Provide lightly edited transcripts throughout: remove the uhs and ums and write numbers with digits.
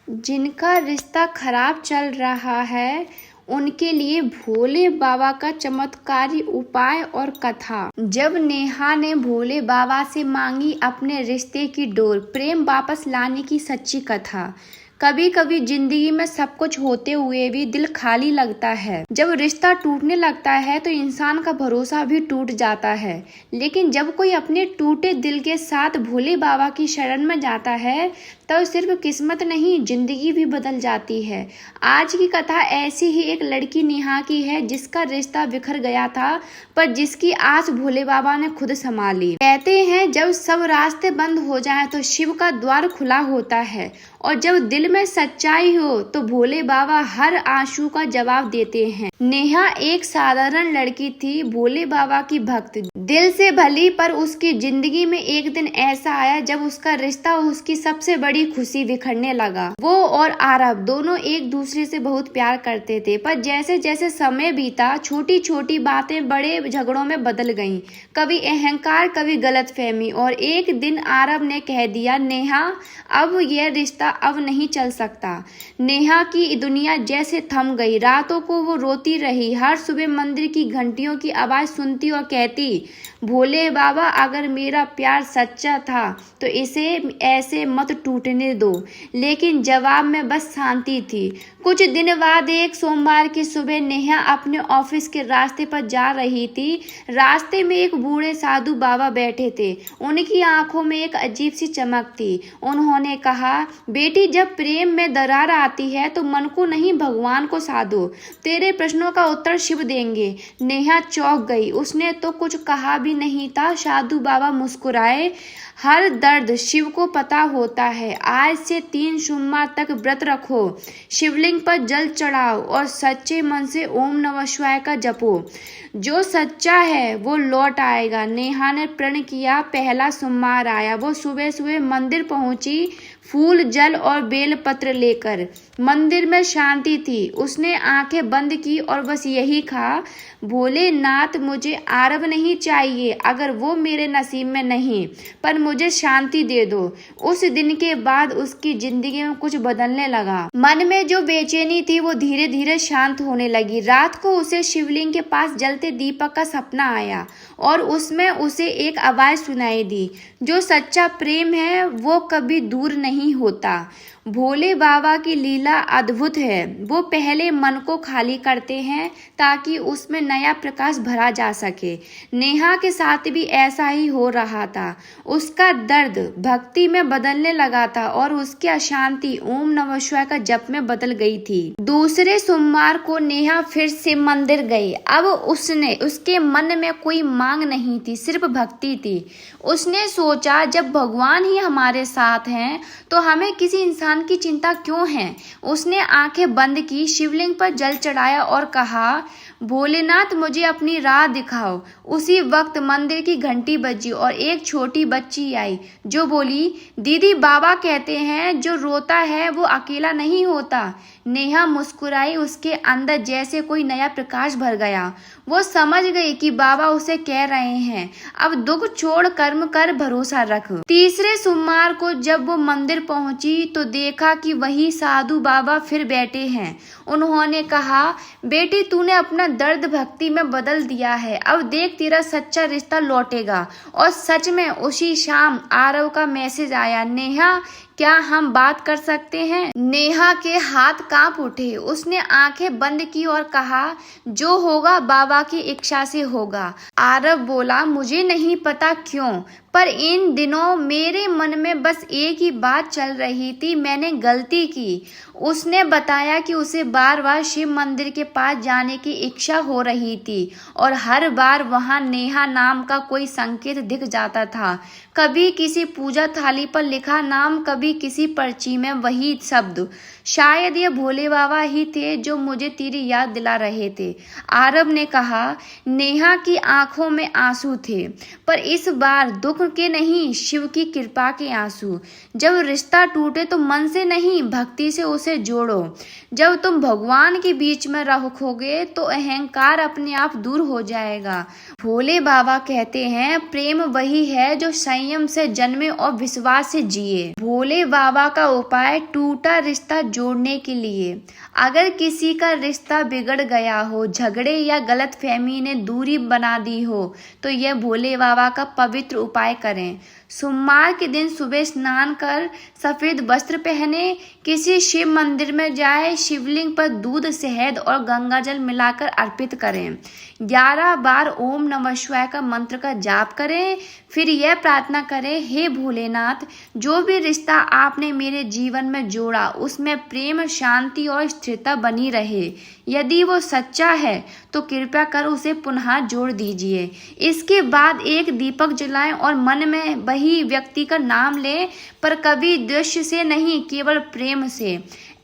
जिनका रिश्ता खराब चल रहा है उनके लिए भोले बाबा का चमत्कारी उपाय और कथा। जब नेहा ने भोले बाबा से मांगी अपने रिश्ते की डोर, प्रेम वापस लाने की सच्ची कथा। कभी कभी जिंदगी में सब कुछ होते हुए भी दिल खाली लगता है। जब रिश्ता टूटने लगता है तो इंसान का भरोसा भी टूट जाता है, लेकिन जब कोई अपने टूटे दिल के साथ भोले बाबा की शरण में जाता है तो सिर्फ किस्मत नहीं, जिंदगी भी बदल जाती है। आज की कथा ऐसी ही एक लड़की नेहा की है जिसका रिश्ता बिखर गया था, पर जिसकी आस भोले बाबा ने खुद संभाली। कहते हैं जब सब रास्ते बंद हो जाएं तो शिव का द्वार खुला होता है, और जब दिल में सच्चाई हो तो भोले बाबा हर आंसू का जवाब देते हैं। नेहा एक साधारण लड़की थी, भोले बाबा की भक्त, दिल से भली, पर उसकी जिंदगी में एक दिन ऐसा आया जब उसका रिश्ता उसकी सबसे बड़ी खुशी बिखरने लगा। वो और आरव दोनों एक दूसरे से बहुत प्यार करते थे, पर जैसे जैसे समय बीता छोटी छोटी बातें बड़े झगड़ों में बदल गईं। कभी अहंकार, कभी गलतफहमी, और एक दिन आरव ने कह दिया, नेहा अब यह रिश्ता अब नहीं चल सकता। नेहा की दुनिया जैसे थम गई। रातों को वो रोती रही, हर सुबह मंदिर की घंटियों की आवाज सुनती और कहती, भोले बाबा अगर मेरा प्यार सच्चा था तो इसे ऐसे मत टूटने दो। लेकिन जवाब में बस शांति थी। कुछ दिन बाद एक सोमवार की सुबह नेहा अपने ऑफिस के रास्ते पर जा रही थी। रास्ते में एक बूढ़े साधु बाबा बैठे थे। उनकी आंखों में एक अजीब सी चमक थी। उन्होंने कहा, बेटी जब प्रेम में दरार आती है तो मन को नहीं भगवान को साधो, तेरे प्रश्नों का उत्तर शिव देंगे। नेहा चौंक गई। उसने तो कुछ कहा भी नहीं था। साधु बाबा मुस्कुराए, हर दर्द शिव को पता होता है। आज से 3 सोमवार तक व्रत रखो, शिवलिंग पर जल चढ़ाओ और सच्चे मन से ओम नमः शिवाय का जपो। जो सच्चा है वो लौट आएगा। नेहा ने प्रण किया। पहला सोमवार आया। वो सुबह सुबह मंदिर पहुंची, फूल, जल और बेलपत्र लेकर। मंदिर में शांति थी। उसने आंखें बंद की और बस यही कहा, भोलेनाथ मुझे आरव नहीं चाहिए अगर वो मेरे नसीब में नहीं, पर मुझे शांति दे दो। उस दिन के बाद उसकी जिंदगी में कुछ बदलने लगा। मन में जो बेचैनी थी वो धीरे धीरे शांत होने लगी। रात को उसे शिवलिंग के पास जलते दीपक का सपना आया और उसमें उसे एक आवाज सुनाई दी, जो सच्चा प्रेम है वो कभी दूर नहीं होता। भोले बाबा की लीला अद्भुत है। वो पहले मन को खाली करते हैं ताकि उसमें नया प्रकाश भरा जा सके। नेहा के साथ भी ऐसा ही हो रहा था। उसका दर्द भक्ति में बदलने लगा था और उसकी अशांति ओम नमः शिवाय का जप में बदल गई थी। दूसरे सोमवार को नेहा फिर से मंदिर गई। अब उसके मन में कोई मांग नहीं थी, सिर्फ भक्ति थी। उसने सोचा, जब भगवान ही हमारे साथ हैं तो हमें किसी इंसान की चिंता क्यों है। उसने आंखें बंद की, शिवलिंग पर जल चढ़ाया और कहा, भोलेनाथ मुझे अपनी राह दिखाओ। उसी वक्त मंदिर की घंटी बजी और एक छोटी बच्ची आई जो बोली, दीदी बाबा कहते हैं जो रोता है वो अकेला नहीं होता। नेहा मुस्कुराई। उसके अंदर जैसे कोई नया प्रकाश भर गया। वो समझ गई कि बाबा उसे कह रहे हैं, अब दुख छोड़ कर्म कर, भरोसा रख। तीसरे सोमवार को जब वो मंदिर पहुंची तो देखा कि वही साधु बाबा फिर बैठे हैं। उन्होंने कहा, बेटी तूने अपना दर्द भक्ति में बदल दिया है, अब देख तेरा सच्चा रिश्ता लौटेगा। और सच में उसी शाम आरव का मैसेज आया, नेहा क्या हम बात कर सकते हैं। नेहा के हाथ कांप उठे। उसने आंखें बंद की और कहा, जो होगा बाबा की इच्छा से होगा। आरव बोला, मुझे नहीं पता क्यों, पर इन दिनों मेरे मन में बस एक ही बात चल रही थी, मैंने गलती की। उसने बताया कि उसे बार बार शिव मंदिर के पास जाने की इच्छा हो रही थी और हर बार वहां नेहा नाम का कोई संकेत दिख जाता था। कभी किसी पूजा थाली पर लिखा नाम, कभी किसी पर्ची में वही शब्द। शायद ये भोले बाबा ही थे जो मुझे तेरी याद दिला रहे थे। आरव ने कहा। नेहा की आंखों में आंसू थे, पर इस बार दुख के नहीं, शिव की कृपा के आंसू। जब रिश्ता टूटे तो मन से नहीं, भक्ति से उसे जोड़ो। जब तुम भगवान के बीच में रखोगे तो अहंकार अपने आप दूर हो जाएगा। भोले बाबा कहते हैं, प्रेम वही है जो संयम से जन्मे और विश्वास से जिए। भोले भोले बाबा का उपाय टूटा रिश्ता जोड़ने के लिए। अगर किसी का रिश्ता बिगड़ गया हो, झगड़े या गलतफहमी ने दूरी बना दी हो, तो यह भोले बाबा का पवित्र उपाय करें। सोमवार के दिन सुबह स्नान कर सफेद वस्त्र पहने, किसी शिव मंदिर में जाए, शिवलिंग पर दूध, शहद और गंगाजल मिलाकर अर्पित करें। 11 बार ओम नमः शिवाय का मंत्र का जाप करें। फिर यह प्रार्थना करें, हे भोलेनाथ, जो भी रिश्ता आपने मेरे जीवन में जोड़ा उसमें प्रेम, शांति और स्थिरता बनी रहे। यदि वो सच्चा है तो कृपया कर उसे पुनः जोड़ दीजिए। इसके बाद एक दीपक जलाएं और मन में वही व्यक्ति का नाम लें, पर कभी दृश्य से नहीं, केवल प्रेम से।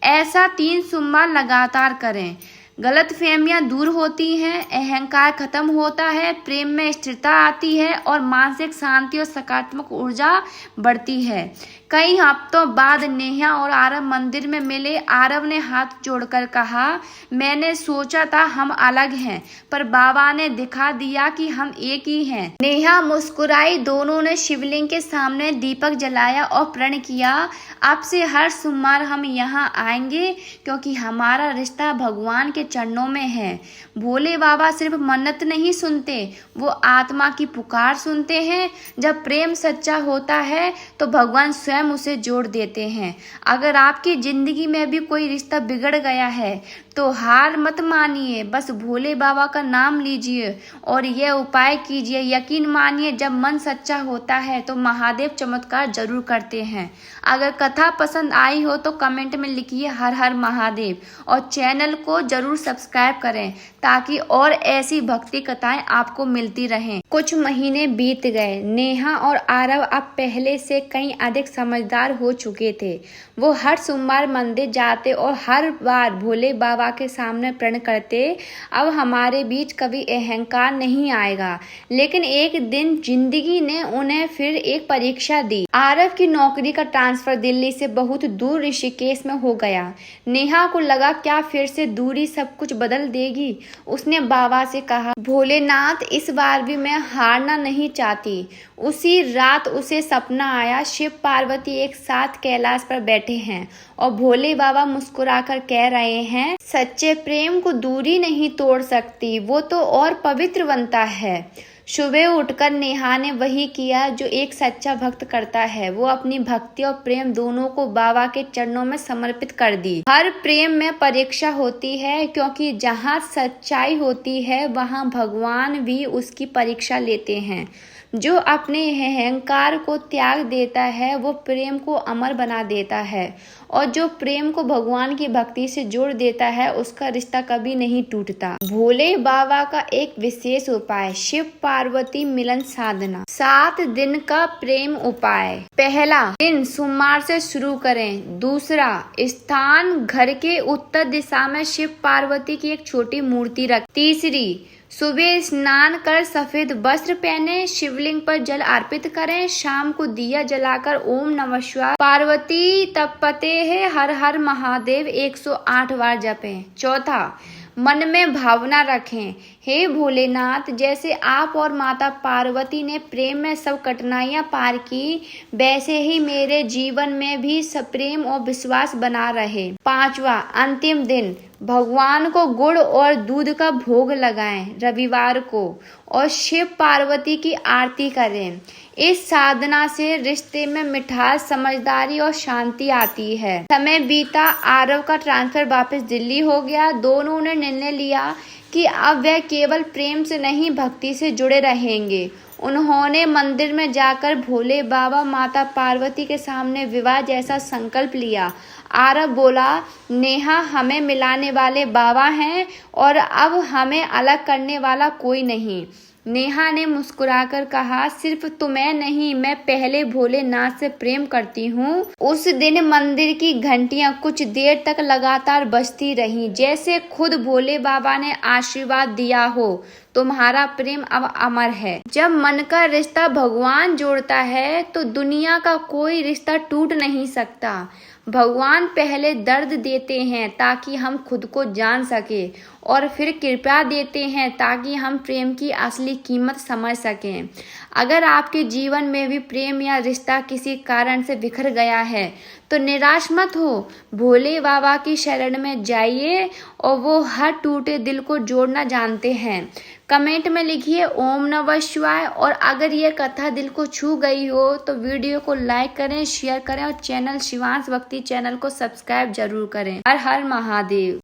ऐसा 3 सोमवार लगातार करें। गलतफहमियां दूर होती हैं, अहंकार खत्म होता है, प्रेम में स्थिरता आती है और मानसिक शांति और सकारात्मक ऊर्जा बढ़ती है। कई हफ्तों बाद नेहा और आरव मंदिर में मिले। आरव ने हाथ जोड़कर कहा, मैंने सोचा था हम अलग हैं, पर बाबा ने दिखा दिया कि हम एक ही हैं। नेहा मुस्कुराई। दोनों ने शिवलिंग के सामने दीपक जलाया और प्रण किया, अब से हर सोमवार हम यहाँ आएंगे, क्योंकि हमारा रिश्ता भगवान के चरणों में है। भोले बाबा सिर्फ मन्नत नहीं सुनते, वो आत्मा की पुकार सुनते हैं। जब प्रेम सच्चा होता है तो भगवान स्वयं उसे जोड़ देते हैं। अगर आपकी जिंदगी में भी कोई रिश्ता बिगड़ गया है तो हार मत मानिए, बस भोले बाबा का नाम लीजिए और यह उपाय कीजिए। यकीन मानिए, जब मन सच्चा होता है तो महादेव चमत्कार जरूर करते हैं। अगर कथा पसंद आई हो तो कमेंट में लिखिए हर हर महादेव और चैनल को जरूर सब्सक्राइब करें ताकि और ऐसी भक्ति कथाएं आपको मिलती रहें। कुछ महीने बीत गए। नेहा और आरव अब पहले से कहीं अधिक समझदार हो चुके थे। वो हर सोमवार मंदिर जाते और हर बार भोले बाबा के सामने प्रण करते, अब हमारे बीच कभी अहंकार नहीं आएगा। लेकिन एक दिन जिंदगी ने उन्हें फिर एक परीक्षा दी। आरव की नौकरी का ट्रांसफर दिल्ली से बहुत दूर ऋषिकेश में हो गया। नेहा को लगा क्या फिर से दूरी सब कुछ बदल देगी। उसने बाबा से कहा, भोलेनाथ, इस बार भी मैं हारना नहीं चाहती। उसी रात उसे सपना आया, शिव पार्वती एक साथ कैलाश पर बैठे हैं और भोले बाबा मुस्कुराकर कह रहे हैं, सच्चे प्रेम को दूरी नहीं तोड़ सकती, वो तो और पवित्र बनता है। सुबह उठकर नेहा ने वही किया जो एक सच्चा भक्त करता है। वो अपनी भक्ति और प्रेम दोनों को बाबा के चरणों में समर्पित कर दी। हर प्रेम में परीक्षा होती है, क्योंकि जहाँ सच्चाई होती है वहाँ भगवान भी उसकी परीक्षा लेते हैं। जो अपने अहंकार को त्याग देता है वो प्रेम को अमर बना देता है, और जो प्रेम को भगवान की भक्ति से जोड़ देता है उसका रिश्ता कभी नहीं टूटता। भोले बाबा का एक विशेष उपाय, शिव पार्वती मिलन साधना। 7 दिन का प्रेम उपाय। पहला दिन सोमवार से शुरू करें। दूसरा स्थान, घर के उत्तर दिशा में शिव पार्वती की एक छोटी मूर्ति रखें। तीसरी, सुबह स्नान कर सफेद वस्त्र पहने, शिवलिंग पर जल अर्पित करें। शाम को दिया जलाकर ओम नमः शिवाय, पार्वती तपते है, हर हर महादेव 108 बार जपें। चौथा, मन में भावना रखें, हे भोलेनाथ, जैसे आप और माता पार्वती ने प्रेम में सब कठिनाइयां पार की, वैसे ही मेरे जीवन में भी सब प्रेम और विश्वास बना रहे। पांचवा, अंतिम दिन भगवान को गुड़ और दूध का भोग लगाएं रविवार को, और शिव पार्वती की आरती करें। इस साधना से रिश्ते में मिठास, समझदारी और शांति आती है। समय बीता, आरव का ट्रांसफर वापस दिल्ली हो गया। दोनों ने निर्णय लिया कि अब वह केवल प्रेम से नहीं, भक्ति से जुड़े रहेंगे। उन्होंने मंदिर में जाकर भोले बाबा, माता पार्वती के सामने विवाह जैसा संकल्प लिया। आरव बोला, नेहा हमें मिलाने वाले बाबा हैं और अब हमें अलग करने वाला कोई नहीं। नेहा ने मुस्कुराकर कहा, सिर्फ तुम्हें नहीं, मैं पहले भोलेनाथ से प्रेम करती हूँ। उस दिन मंदिर की घंटियां कुछ देर तक लगातार बजती रहीं, जैसे खुद भोले बाबा ने आशीर्वाद दिया हो, तुम्हारा प्रेम अब अमर है। जब मन का रिश्ता भगवान जोड़ता है तो दुनिया का कोई रिश्ता टूट नहीं सकता। भगवान पहले दर्द देते हैं ताकि हम खुद को जान सके, और फिर कृपा देते हैं ताकि हम प्रेम की असली कीमत समझ सकें। अगर आपके जीवन में भी प्रेम या रिश्ता किसी कारण से बिखर गया है तो निराश मत हो। भोले बाबा की शरण में जाइए और वो हर टूटे दिल को जोड़ना जानते हैं। कमेंट में लिखिए ओम नमः शिवाय। और अगर ये कथा दिल को छू गई हो तो वीडियो को लाइक करें, शेयर करें और चैनल शिवांश भक्ति चैनल को सब्सक्राइब जरूर करें। हर हर महादेव।